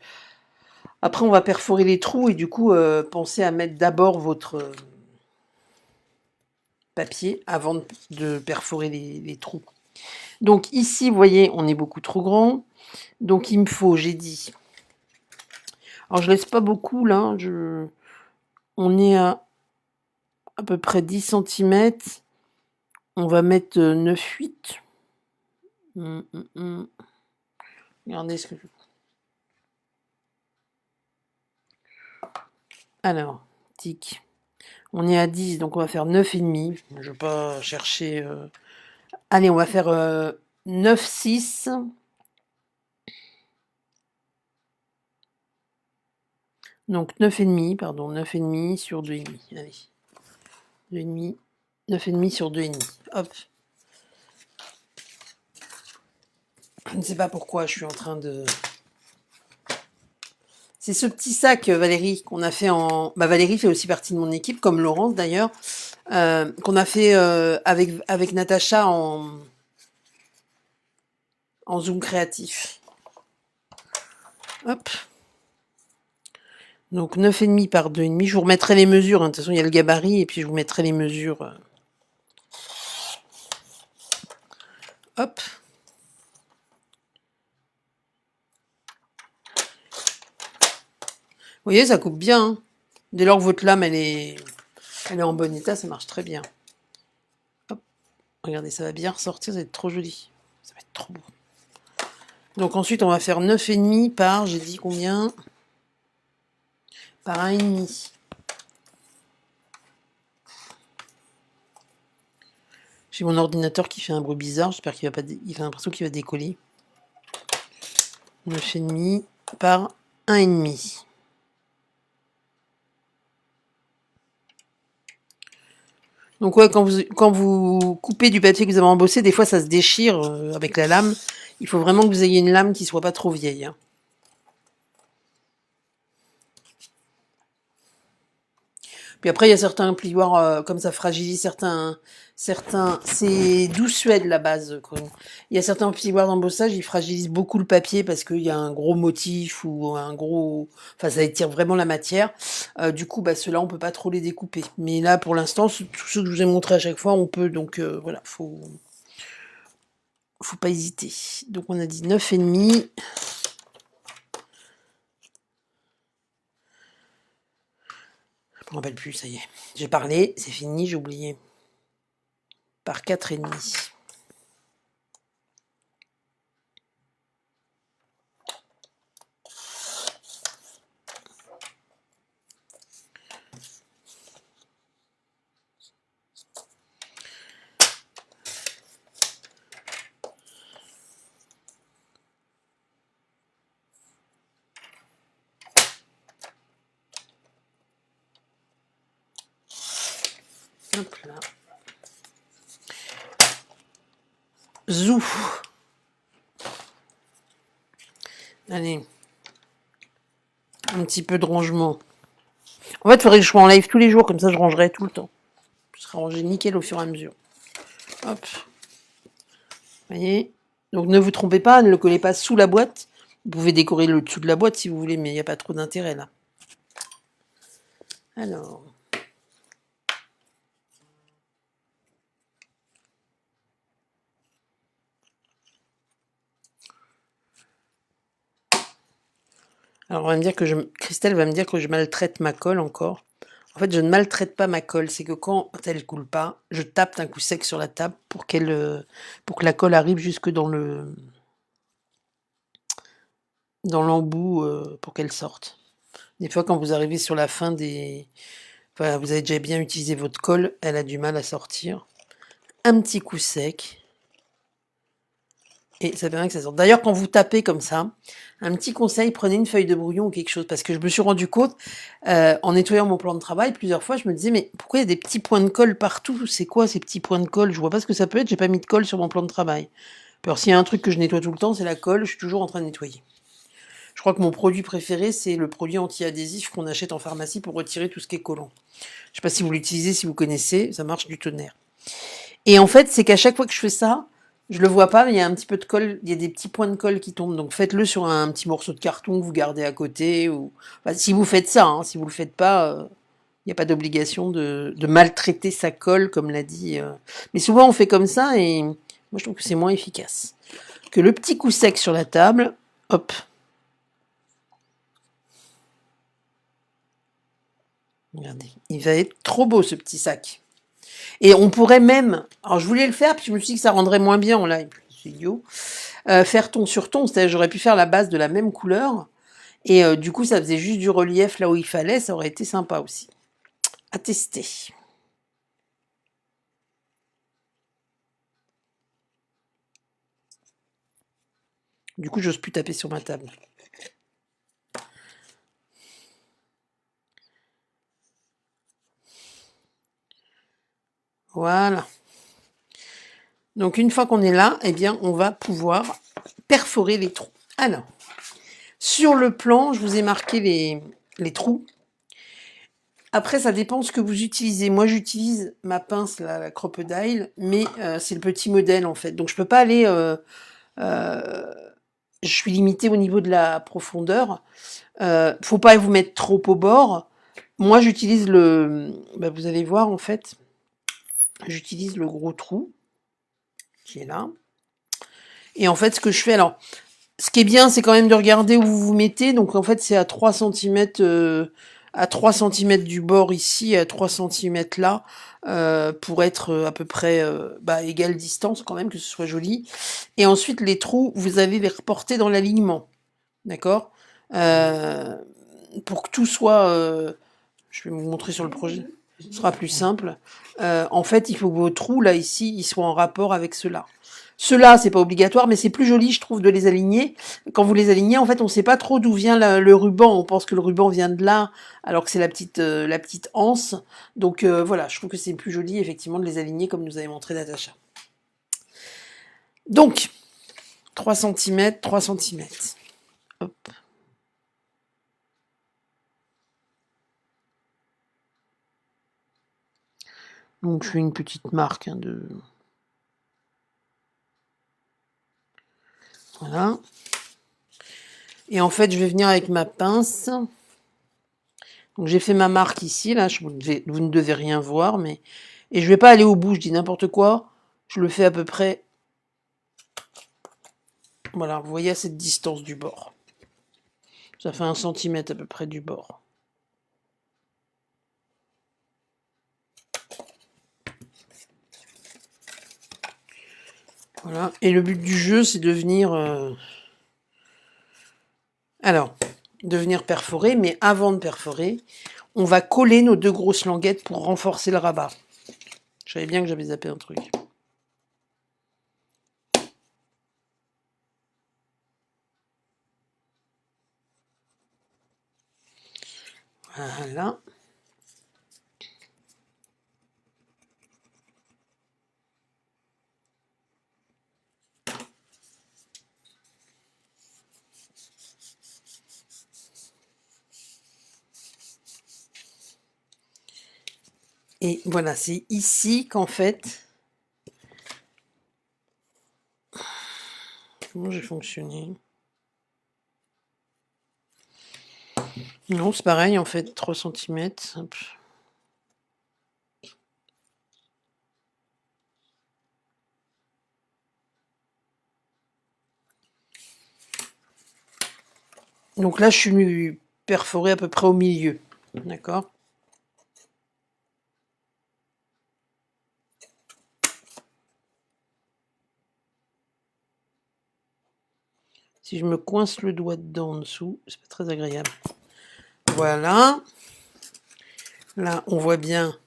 Speaker 1: après, on va perforer les trous et du coup, pensez à mettre d'abord votre papier avant de perforer les trous. Donc ici, vous voyez, on est beaucoup trop grand. Donc il me faut, j'ai dit... Alors je laisse pas beaucoup là. On est à peu près 10 cm. On va mettre 9,8. Regardez ce que je... Alors, tic. On est à 10, donc on va faire 9,5. Je ne vais pas chercher... Allez, on va faire 9,6. Donc 9,5, pardon, 9,5 sur 2,5. Allez. 2,5. 9,5 sur 2,5. Hop. Je ne sais pas pourquoi je suis en train de... C'est ce petit sac, Valérie, qu'on a fait en... Bah, Valérie fait aussi partie de mon équipe, comme Laurence d'ailleurs, qu'on a fait avec Natacha en Zoom créatif. Hop. Donc 9,5 par 2,5. Je vous remettrai les mesures. Hein. De toute façon, il y a le gabarit et puis je vous mettrai les mesures. Hop. Vous voyez, ça coupe bien. Hein. Dès lors que votre lame, elle est en bon état, ça marche très bien. Hop. Regardez, ça va bien ressortir, ça va être trop joli. Ça va être trop beau. Donc ensuite, on va faire 9,5 par, j'ai dit combien? Par 1,5. J'ai mon ordinateur qui fait un bruit bizarre, j'espère qu'il va pas... Il a l'impression qu'il va décoller. 9,5 par 1,5. Donc ouais, quand vous coupez du papier que vous avez embossé, des fois ça se déchire avec la lame. Il faut vraiment que vous ayez une lame qui soit pas trop vieille. Hein. Puis après, il y a certains plioirs, comme ça fragilise certains... C'est d'où Suède la base. Quoi. Il y a certains plioirs d'embossage, ils fragilisent beaucoup le papier parce qu'il y a un gros motif ou un gros... Enfin, ça étire vraiment la matière. Du coup, bah, ceux-là, on peut pas trop les découper. Mais là, pour l'instant, tous ceux que je vous ai montrés à chaque fois, on peut. Donc voilà, faut pas hésiter. Donc on a dit 9,5. Je me rappelle plus, ça y est. J'ai parlé, c'est fini, j'ai oublié. Par 4,5. Hop là. Zou. Allez. Un petit peu de rangement. En fait, il faudrait que je m'en live tous les jours, comme ça je rangerai tout le temps. Je serai rangé nickel au fur et à mesure. Hop. Vous voyez? Donc ne vous trompez pas, ne le collez pas sous la boîte. Vous pouvez décorer le dessous de la boîte si vous voulez, mais il n'y a pas trop d'intérêt là. Alors. Alors, on va me dire que Christelle va me dire que je maltraite ma colle encore. En fait, je ne maltraite pas ma colle. C'est que quand elle coule pas, je tape d'un coup sec sur la table pour pour que la colle arrive jusque dans l'embout pour qu'elle sorte. Des fois, quand vous arrivez sur la fin des... Enfin, vous avez déjà bien utilisé votre colle, elle a du mal à sortir. Un petit coup sec. Et ça permet que ça sorte. D'ailleurs, quand vous tapez comme ça, un petit conseil, prenez une feuille de brouillon ou quelque chose. Parce que je me suis rendu compte, en nettoyant mon plan de travail, plusieurs fois, je me disais, mais pourquoi il y a des petits points de colle partout? C'est quoi ces petits points de colle? Je vois pas ce que ça peut être, j'ai pas mis de colle sur mon plan de travail. Alors, s'il y a un truc que je nettoie tout le temps, c'est la colle, je suis toujours en train de nettoyer. Je crois que mon produit préféré, c'est le produit anti-adhésif qu'on achète en pharmacie pour retirer tout ce qui est collant. Je sais pas si vous l'utilisez, si vous connaissez, ça marche du tonnerre. Et en fait, c'est qu'à chaque fois que je fais ça, je le vois pas, mais il y a un petit peu de colle, il y a des petits points de colle qui tombent. Donc faites-le sur un petit morceau de carton que vous gardez à côté. Ou enfin, si vous faites ça, hein, si vous le faites pas, il n'y a pas d'obligation de maltraiter sa colle, comme l'a dit. Mais souvent on fait comme ça et moi je trouve que c'est moins efficace. Que le petit coup sec sur la table, hop. Regardez, il va être trop beau ce petit sac. Et on pourrait même, alors je voulais le faire, puis je me suis dit que ça rendrait moins bien en live, c'est idiot, faire ton sur ton, c'est-à-dire j'aurais pu faire la base de la même couleur, et du coup ça faisait juste du relief là où il fallait, ça aurait été sympa aussi. À tester. Du coup j'ose plus taper sur ma table. Voilà. Donc une fois qu'on est là, eh bien on va pouvoir perforer les trous. Alors, sur le plan, je vous ai marqué les trous. Après, ça dépend ce que vous utilisez. Moi, j'utilise ma pince, là, la Crocodile, mais c'est le petit modèle, en fait. Donc, je peux pas aller... je suis limitée au niveau de la profondeur. Faut pas vous mettre trop au bord. Moi, j'utilise vous allez voir, en fait, j'utilise le gros trou qui est là. Et en fait, ce que je fais... Alors, ce qui est bien, c'est quand même de regarder où vous vous mettez. Donc, en fait, c'est à 3 cm... à 3 cm du bord ici, à 3 cm là, pour être à peu près égale distance quand même, que ce soit joli. Et ensuite, les trous, vous allez les reporter dans l'alignement. D'accord Pour que tout soit... je vais vous montrer sur le projet. Ce sera plus simple. En fait, il faut que vos trous, là, ici, ils soient en rapport avec ceux-là. Ceux-là, c'est pas obligatoire, mais c'est plus joli, je trouve, de les aligner. Quand vous les alignez, en fait, on sait pas trop d'où vient le ruban. On pense que le ruban vient de là, alors que c'est la petite anse. Donc voilà, je trouve que c'est plus joli, effectivement, de les aligner comme nous avait montré Natacha. Donc, 3 cm, 3 cm. Hop. Donc, je fais une petite marque de... Voilà. Et en fait, je vais venir avec ma pince. Donc j'ai fait ma marque ici, là, vous ne devez rien voir, mais... Et je vais pas aller au bout, je dis n'importe quoi. Je le fais à peu près... Voilà, vous voyez à cette distance du bord. Ça fait 1 cm à peu près du bord. Voilà, et le but du jeu, c'est de venir... Alors, de venir perforer, mais avant de perforer, on va coller nos 2 grosses languettes pour renforcer le rabat. Je savais bien que j'avais zappé un truc. Voilà. Et voilà, c'est ici qu'en fait... Comment j'ai fonctionné? Non, c'est pareil, en fait, 3 cm. Hop. Donc là, je suis perforé à peu près au milieu. D'accord? Si je me coince le doigt dedans en dessous, c'est pas très agréable. Voilà. Là, on voit bien.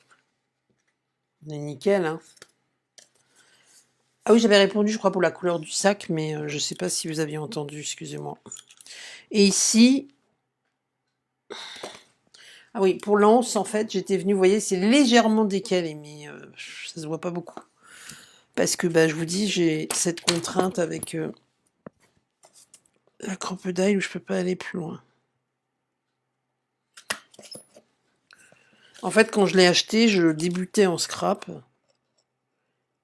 Speaker 1: On est nickel, hein. Ah oui, j'avais répondu, je crois, pour la couleur du sac, mais je sais pas si vous aviez entendu, excusez-moi. Et ici... Ah oui, pour l'anse, en fait, j'étais venue, vous voyez, c'est légèrement décalé, mais ça se voit pas beaucoup. Parce que, je vous dis, j'ai cette contrainte avec la Crocodile où je peux pas aller plus loin. En fait, quand je l'ai acheté, je débutais en scrap.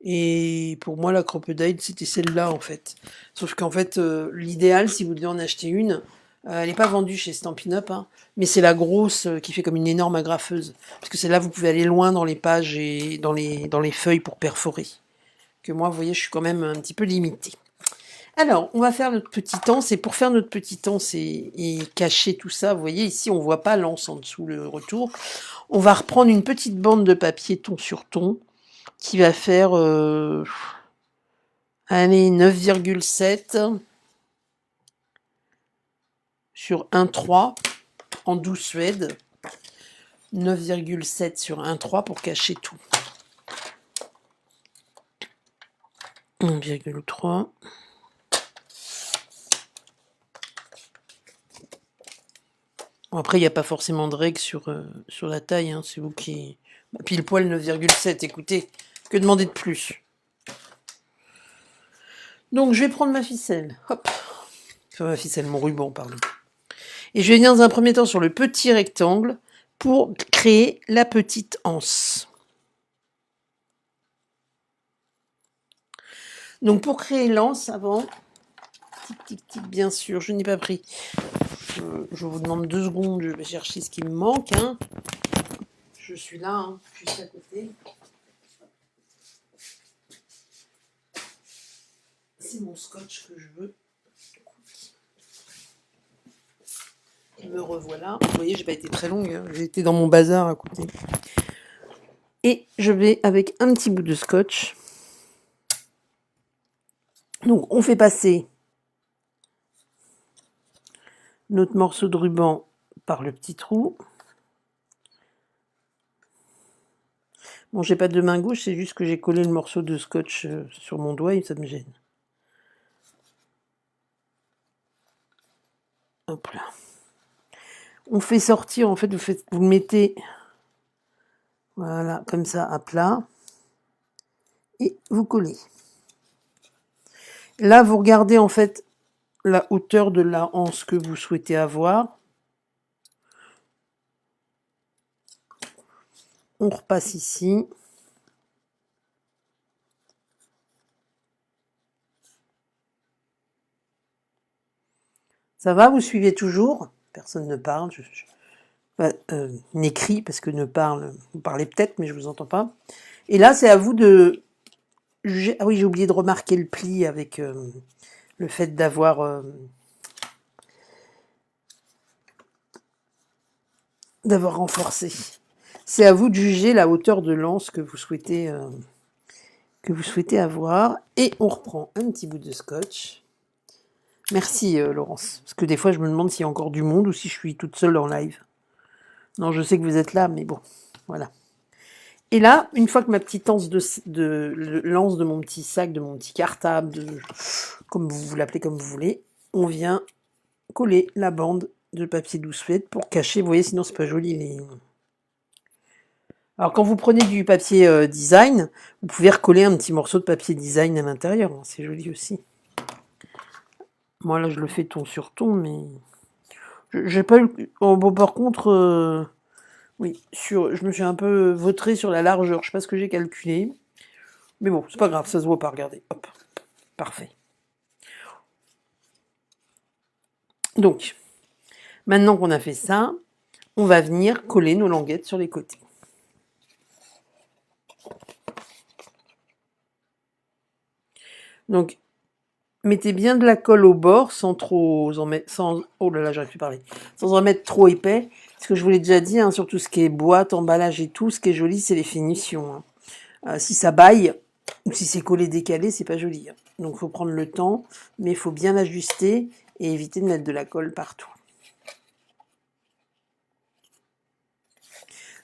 Speaker 1: Et pour moi, la Crocodile, c'était celle-là, en fait. Sauf qu'en fait, l'idéal, si vous devez en acheter une, elle n'est pas vendue chez Stampin' Up, hein, mais c'est la grosse qui fait comme une énorme agrafeuse. Parce que celle-là, vous pouvez aller loin dans les pages et dans les feuilles pour perforer. Que moi, vous voyez, je suis quand même un petit peu limitée. Alors, on va faire notre petit anse, et pour faire notre petit anse et cacher tout ça, vous voyez, ici, on voit pas l'anse en dessous, le retour. On va reprendre une petite bande de papier ton sur ton, qui va faire, allez, 9,7 sur 1,3 en 12 suède. 9,7 sur 1,3 pour cacher tout. 1,3. Bon, après, il n'y a pas forcément de règle sur la taille, hein, c'est vous qui... Pile poil 9,7, écoutez, que demander de plus? Donc, je vais prendre ma ficelle. Hop. Enfin, ma ficelle, mon ruban, pardon. Et je vais venir dans un premier temps sur le petit rectangle pour créer la petite anse. Donc, pour créer l'anse, avant, tic, tic, tic, bien sûr, je n'ai pas pris. Je vous demande 2 secondes, je vais chercher ce qui me manque. Hein. Je suis là, hein, juste à côté. C'est mon scotch que je veux. Et me revoilà. Vous voyez, j'ai pas été très longue. Hein. J'ai été dans mon bazar à côté. Et je vais avec un petit bout de scotch. Donc, on fait passer notre morceau de ruban par le petit trou. Bon, j'ai pas de main gauche, c'est juste que j'ai collé le morceau de scotch sur mon doigt et ça me gêne. Hop là. On fait sortir, en fait, vous le mettez, voilà, comme ça, à plat. Et vous collez. Là, vous regardez, en fait, la hauteur de la anse que vous souhaitez avoir. On repasse ici. Ça va, vous suivez toujours? Personne ne parle. N'écrit, parce que ne parle, vous parlez peut-être, mais je vous entends pas. Et là, c'est à vous de juger. Ah oui, j'ai oublié de remarquer le pli avec le fait d'avoir renforcé. C'est à vous de juger la hauteur de l'anse que vous souhaitez avoir. Et on reprend un petit bout de scotch. Merci Laurence, parce que des fois je me demande s'il y a encore du monde ou si je suis toute seule en live. Non, je sais que vous êtes là, mais bon, voilà. Et là, une fois que ma petite anse l'anse de mon petit sac, de mon petit cartable, comme vous l'appelez comme vous voulez, on vient coller la bande de papier douce fête pour cacher. Vous voyez, sinon c'est pas joli les. Alors quand vous prenez du papier design, vous pouvez recoller un petit morceau de papier design à l'intérieur. Hein, c'est joli aussi. Moi là, je le fais ton sur ton, mais j'ai pas eu. Oh, bon, par contre. Oui, je me suis un peu vautré sur la largeur, je sais pas ce que j'ai calculé. Mais bon, c'est pas grave, ça se voit pas, regardez. Hop, parfait. Donc, maintenant qu'on a fait ça, on va venir coller nos languettes sur les côtés. Donc, mettez bien de la colle au bord sans trop en mettre, oh là là, j'arrive plus à parler, sans en mettre trop épais. Parce que je vous l'ai déjà dit, hein, sur tout ce qui est boîte, emballage et tout, ce qui est joli, c'est les finitions. Hein. Si ça baille, ou si c'est collé décalé, c'est pas joli. Hein. Donc, il faut prendre le temps, mais il faut bien ajuster et éviter de mettre de la colle partout.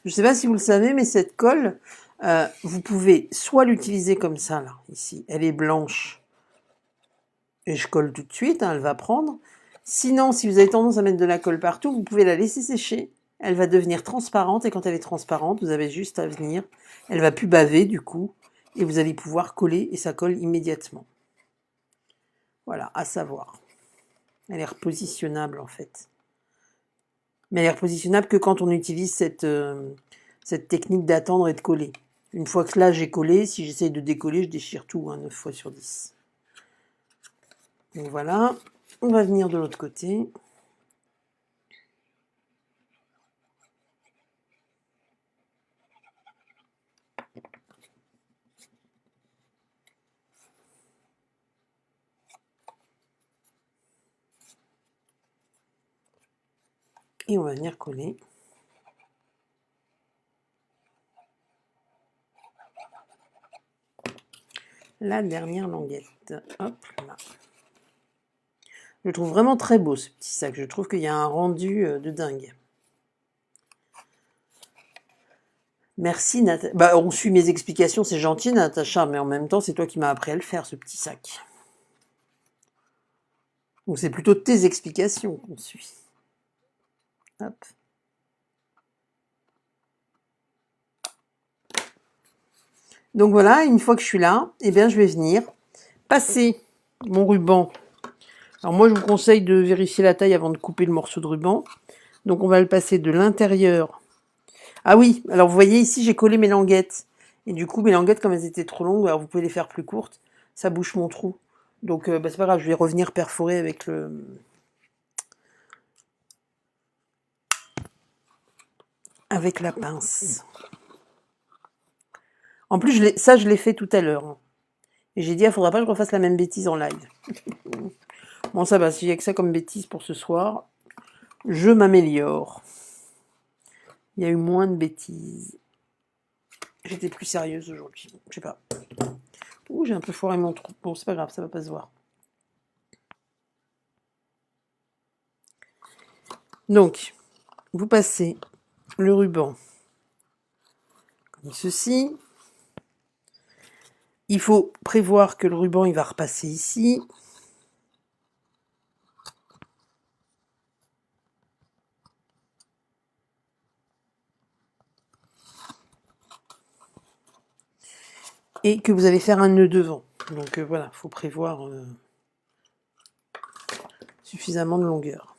Speaker 1: Je ne sais pas si vous le savez, mais cette colle, vous pouvez soit l'utiliser comme ça, là, ici. Elle est blanche. Et je colle tout de suite, hein, elle va prendre. Sinon, si vous avez tendance à mettre de la colle partout, vous pouvez la laisser sécher. Elle va devenir transparente et quand elle est transparente, vous avez juste à venir. Elle va plus baver du coup et vous allez pouvoir coller et ça colle immédiatement. Voilà, à savoir. Elle est repositionnable en fait. Mais elle est repositionnable que quand on utilise cette technique d'attendre et de coller. Une fois que là j'ai collé, si j'essaye de décoller, je déchire tout, hein, 9 fois sur 10. Donc voilà, on va venir de l'autre côté. Et on va venir coller. La dernière languette. Hop là. Je le trouve vraiment très beau ce petit sac. Je trouve qu'il y a un rendu de dingue. Merci Natacha. Bah, on suit mes explications, c'est gentil Natacha, mais en même temps, c'est toi qui m'as appris à le faire, ce petit sac. Donc c'est plutôt tes explications qu'on suit. Hop. Donc voilà, une fois que je suis là, eh bien, je vais venir passer mon ruban. Alors moi, je vous conseille de vérifier la taille avant de couper le morceau de ruban. Donc on va le passer de l'intérieur. Ah oui, alors vous voyez ici, j'ai collé mes languettes. Et du coup, mes languettes, comme elles étaient trop longues, alors vous pouvez les faire plus courtes, ça bouche mon trou. Donc c'est pas grave, je vais revenir perforer avec la pince. En plus, je l'ai fait tout à l'heure. Et j'ai dit, il faudra pas que je refasse la même bêtise en live. Bon, ça va, s'il n'y a que ça comme bêtise pour ce soir, je m'améliore. Il y a eu moins de bêtises. J'étais plus sérieuse aujourd'hui. Je sais pas. Ouh, j'ai un peu foiré mon trou. Bon, c'est pas grave, ça va pas se voir. Donc, vous passez le ruban comme ceci. Il faut prévoir que le ruban, il va repasser ici. Et que vous allez faire un nœud devant. Donc voilà, il faut prévoir suffisamment de longueur.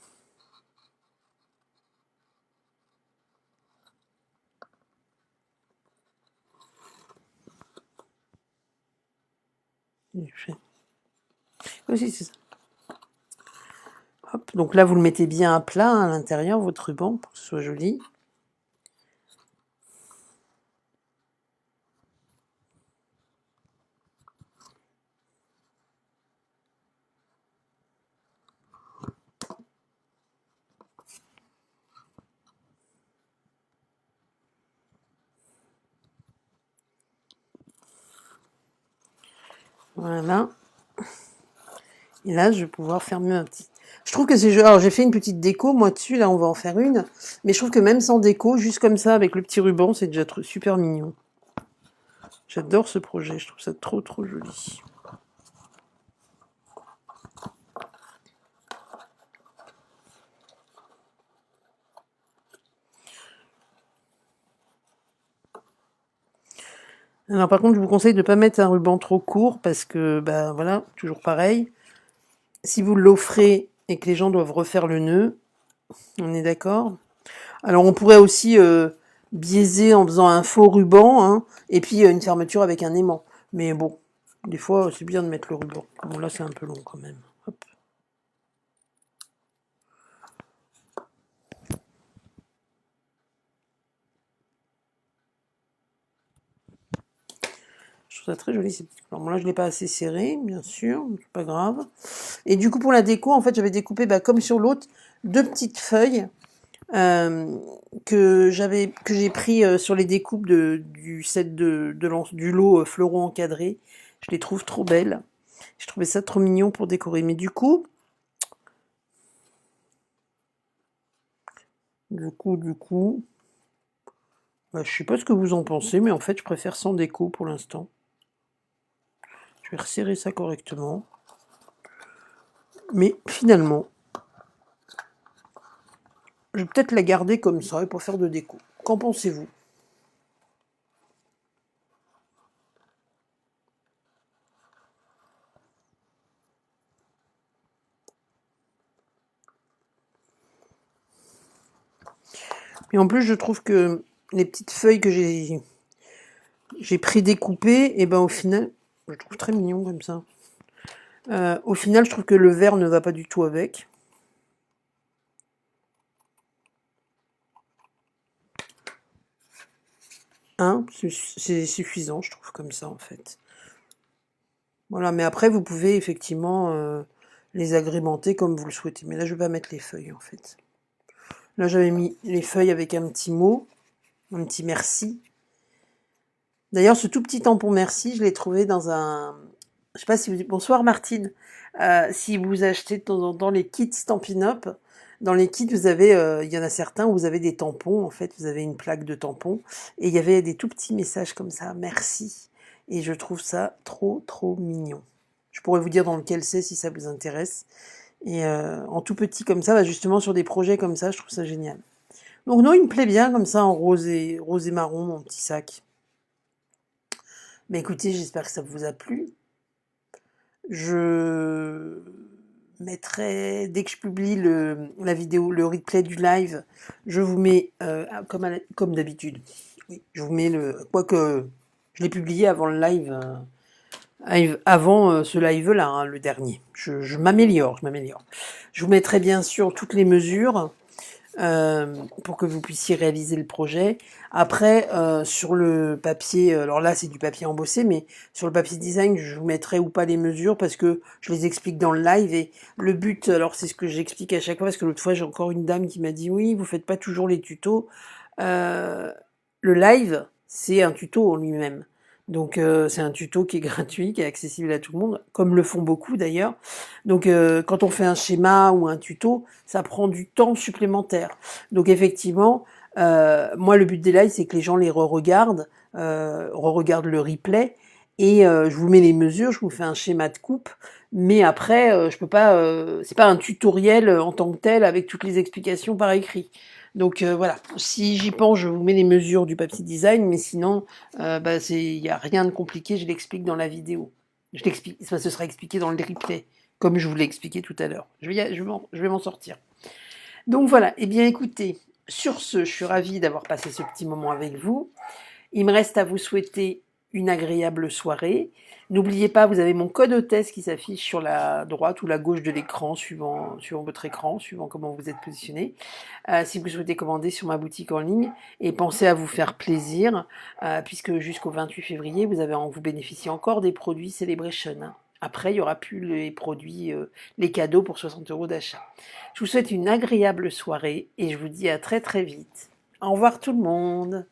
Speaker 1: Aussi, c'est ça. Hop, donc là, vous le mettez bien à plat à l'intérieur, votre ruban, pour que ce soit joli. Voilà. Et là, je vais pouvoir fermer un petit... Je trouve que c'est... Alors, j'ai fait une petite déco, moi, dessus. Là, on va en faire une. Mais je trouve que même sans déco, juste comme ça, avec le petit ruban, c'est déjà super mignon. J'adore ce projet. Je trouve ça trop, trop joli. Alors, par contre, je vous conseille de ne pas mettre un ruban trop court parce que, bah, voilà, toujours pareil. Si vous l'offrez et que les gens doivent refaire le nœud, on est d'accord? Alors, on pourrait aussi biaiser en faisant un faux ruban, hein, et puis une fermeture avec un aimant. Mais bon, des fois, c'est bien de mettre le ruban. Bon, là, c'est un peu long quand même. Hop. Je trouve ça très joli. Alors, bon, là, je ne l'ai pas assez serré, bien sûr, c'est pas grave. Et du coup, pour la déco, en fait, j'avais découpé, bah, comme sur l'autre, deux petites feuilles que j'ai pris sur les découpes du set du lot fleuron encadré. Je les trouve trop belles. Je trouvais ça trop mignon pour décorer. Mais du coup, bah, je sais pas ce que vous en pensez, mais en fait, je préfère sans déco pour l'instant. Je vais resserrer ça correctement. Mais finalement, je vais peut-être la garder comme ça et pour faire de déco. Qu'en pensez-vous? Et en plus, je trouve que les petites feuilles que j'ai pré-découpées, et ben au final, je trouve très mignon comme ça. Au final, je trouve que le vert ne va pas du tout avec. Hein, c'est suffisant, je trouve, comme ça, en fait. Voilà, mais après, vous pouvez effectivement les agrémenter comme vous le souhaitez. Mais là, je vais pas mettre les feuilles, en fait. Là, j'avais mis les feuilles avec un petit mot, un petit merci. D'ailleurs, ce tout petit tampon merci, je l'ai trouvé dans un... Je sais pas si vous... Bonsoir Martine. Si vous achetez de temps en temps les kits Stampin' Up, dans les kits, vous avez, il y en a certains où vous avez des tampons, en fait, vous avez une plaque de tampons, et il y avait des tout petits messages comme ça, merci. Et je trouve ça trop, trop mignon. Je pourrais vous dire dans lequel c'est si ça vous intéresse. Et en tout petit comme ça, bah, justement sur des projets comme ça, je trouve ça génial. Donc non, il me plaît bien comme ça en rose et marron, mon petit sac. Mais écoutez, j'espère que ça vous a plu. Je mettrai, dès que je publie la vidéo, le replay du live, je vous mets, comme d'habitude, oui, je vous mets quoique je l'ai publié avant le live, avant ce live-là, hein, le dernier. Je m'améliore, je m'améliore. Je vous mettrai bien sûr toutes les mesures pour que vous puissiez réaliser le projet. Après, sur le papier, alors là c'est du papier embossé, mais sur le papier design, je vous mettrai ou pas les mesures parce que je les explique dans le live et le but, alors c'est ce que j'explique à chaque fois parce que l'autre fois j'ai encore une dame qui m'a dit oui, vous faites pas toujours les tutos. Euh, le live, c'est un tuto en lui-même. Donc c'est un tuto qui est gratuit, qui est accessible à tout le monde, comme le font beaucoup d'ailleurs. Donc quand on fait un schéma ou un tuto, ça prend du temps supplémentaire. Donc effectivement, moi le but des lives, c'est que les gens les re-regardent, re-regardent le replay, et je vous mets les mesures, je vous fais un schéma de coupe, mais après, je peux pas, c'est pas un tutoriel en tant que tel avec toutes les explications par écrit. Donc voilà, si j'y pense, je vous mets les mesures du papier design, mais sinon, il y a rien de compliqué, je l'explique dans la vidéo. Je l'explique, ça ce sera expliqué dans le replay, comme je vous l'ai expliqué tout à l'heure. Je vais m'en sortir. Donc voilà, eh bien écoutez, sur ce, je suis ravie d'avoir passé ce petit moment avec vous. Il me reste à vous souhaiter une agréable soirée. N'oubliez pas, vous avez mon code hôtesse qui s'affiche sur la droite ou la gauche de l'écran, suivant votre écran, suivant comment vous êtes positionné. Si vous souhaitez commander sur ma boutique en ligne, et pensez à vous faire plaisir, puisque jusqu'au 28 février, vous bénéficiez encore des produits Celebration, hein. Après, il n'y aura plus les produits, les cadeaux pour 60 € d'achat. Je vous souhaite une agréable soirée et je vous dis à très très vite. Au revoir tout le monde.